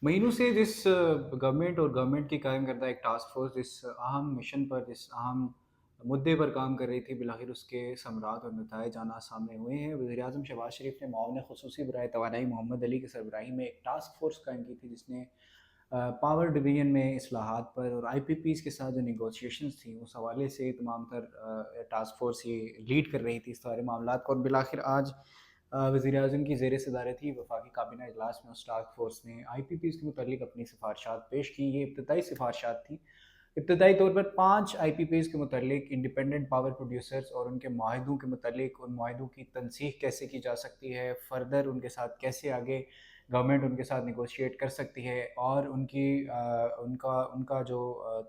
महीनों से जिस गवर्नमेंट और गवर्नमेंट की कायम करदा एक टास्क फोर्स जिस अहम मिशन पर, जिस अहम मुद्दे पर काम कर रही थी, बिलाखिर उसके समरात और नताइज आना सामने हुए हैं। वज़ीर-ए-आज़म शहबाज शरीफ ने मुआवन ख़ुसूसी बराए तवानाई मोहम्मद अली की सरबराही में एक टास्क फोर्स कायम की थी, जिसने पावर डिवीज़न में इस्लाहात पर और आईपीपीज़ के साथ जो नेगोशिएशंस थी, उस हवाले से तमाम तर टास्क फोर्स ये लीड कर रही थी इस सारे मामलात को। और बिलाखिर आज वज़ीर-ए-आज़म की ज़ेर सदारत ही वफाकी काबीना इजलास में उस टास्क फ़ोर्स ने आईपीपीज़ के मुतालिक अपनी सिफ़ारिशात पेश की। ये इब्तदाई सिफ़ारिशात थी। इब्तदाई तौर पर 5 आईपीपीज़ के मुतालिक इंडिपेंडेंट पावर प्रोड्यूसर्स और उनके माहिदों के मुतालिक उन माहिदों की तनसीह कैसे की जा सकती है, फ़र्दर उनके साथ कैसे आगे गवर्नमेंट उनके साथ नेगोशिएट कर सकती है, और उनका उनका जो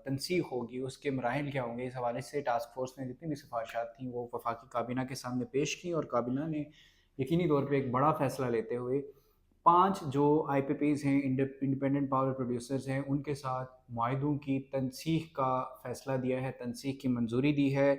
तनसीह होगी उसके मराहिल क्या होंगे। इस हवाले से टास्क फ़ोर्स ने जितनी भी सिफ़ारिशात थी वो वफाकी काबीना के सामने पेश की, और काबीना ने यकीनी तौर पे एक बड़ा फ़ैसला लेते हुए 5 जो आईपीपीज़ हैं, इंडिपेंडेंट पावर प्रोड्यूसर्स हैं, उनके साथ मुआहिदों की तनसीह का फ़ैसला दिया है, तनसीह की मंजूरी दी है।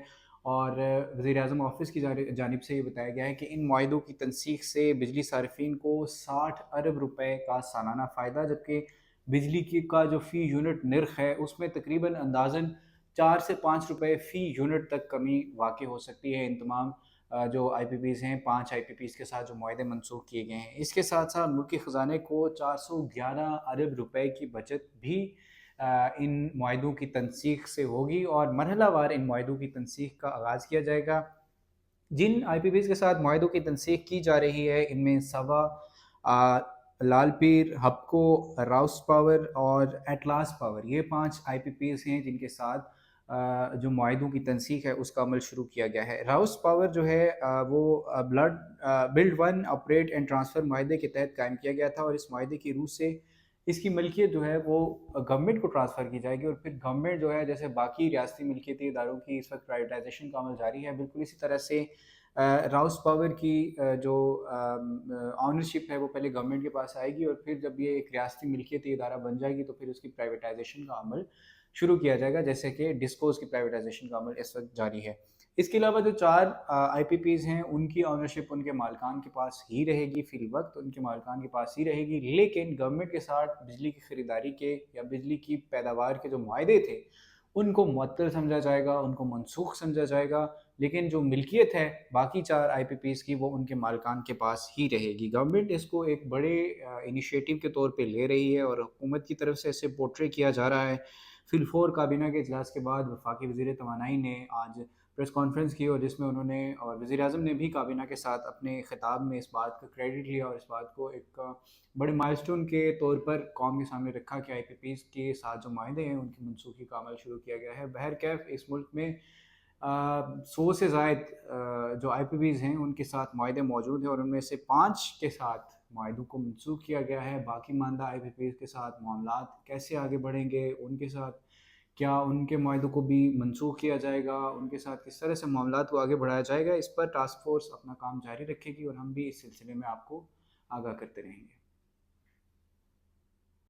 और वज़ीर-ए-आज़म ऑफ़िस की जानिब से ये बताया गया है कि इन मुआहिदों की तनसीह से बिजली सारिफ़ीन को 60 अरब रुपए का सालाना फ़ायदा, जबकि बिजली की का जो फ़ी यूनिट निर्ख़ है उसमें तकरीबन अंदाज़न 4 से 5 रुपए फ़ी यूनिट तक कमी वाक़ई हो सकती है। इन तमाम जो आईपीपीज़ हैं, 5 आईपीपीज़ के साथ जो मुआहदे मनसूख किए गए हैं। इसके साथ-साथ मुल्की ख़ज़ाने को 411 अरब रुपए की बचत भी इन मुआहदों की तनसीख से होगी, और मरहलावार इन मुआहदों की तनसीख का आगाज़ किया जाएगा। जिन आईपीपीज़ के साथ मुआहदों की तनसीख की जा रही है, इनमें सवा, लालपीर, हपको, राउस पावर और एटलास पावर, ये 5 आईपीपीज़ हैं जिनके साथ जो मुआहदों की तनसीख है उसका अमल शुरू किया गया है। राउस पावर जो है वो build own operate and transfer मुआहदे के तहत कायम किया गया था, और इस मुआहदे की रूह से इसकी मिल्कियत जो है वो गवर्नमेंट को ट्रांसफ़र की जाएगी, और फिर गवर्नमेंट जो है, जैसे बाकी रियासती मिल्कियती इदारों की इस वक्त प्राइवेटाइजेशन का अमल जारी है, बिल्कुल इसी तरह से राउस पावर की जो ऑनरशिप है वो पहले गवर्नमेंट के पास आएगी, और फिर जब ये एक रियासती मिल्कियती इदारा बन जाएगी तो फिर उसकी प्राइवेटाइजेशन का अमल शुरू किया जाएगा, जैसे कि डिस्कोज़ की प्राइवेटाइजेशन का अमल इस वक्त जारी है। इसके अलावा जो 4 आईपीपीज़ हैं, उनकी ओनरशिप उनके मालिकान के पास ही रहेगी, फ़िलवक़्त उनके मालिकान के पास ही रहेगी, लेकिन गवर्नमेंट के साथ बिजली की खरीदारी के या बिजली की पैदावार के जो मुआहदे थे, उनको मुअत्तल समझा जाएगा, उनको मनसूख समझा जाएगा, लेकिन जो मिल्कियत है बाकी 4 आईपीपीज़ की वो उनके मालिकान के पास ही रहेगी। गवर्नमेंट इसको एक बड़े इनिशिएटिव के तौर पे ले रही है, और हुकूमत की तरफ से इसे पोर्ट्रे किया जा रहा है। फिलफोर काबीना के इजलास के बाद वफाकी वज़ीर तवानाई ने आज प्रेस कॉन्फ्रेंस की, और जिसमें उन्होंने और वज़ीर-ए-आज़म ने भी काबीना के साथ अपने खिताब में इस बात का क्रेडिट लिया, और इस बात को एक बड़े माइलस्टोन के तौर पर कौम के सामने रखा कि आईपीपीज़ के साथ जो माहदे हैं उनकी मनसूखी का अमल शुरू किया गया है। बहरकैफ़ इस मुल्क में 100 से ज़ायद जो आईपीपीज़ हैं उनके साथ मुआहदे मौजूद हैं, और उनमें से 5 के साथ मुआहदों को मनसूख किया गया है। बाकी मानदा आईपीपीज़ के साथ मामलात कैसे आगे बढ़ेंगे, उनके साथ क्या उनके मुआहदों को भी मनसूख किया जाएगा, उनके साथ किस तरह से मामलात को आगे बढ़ाया जाएगा, इस पर टास्क फ़ोर्स अपना काम जारी रखेगी, और हम भी इस सिलसिले में आपको आगाह करते रहेंगे।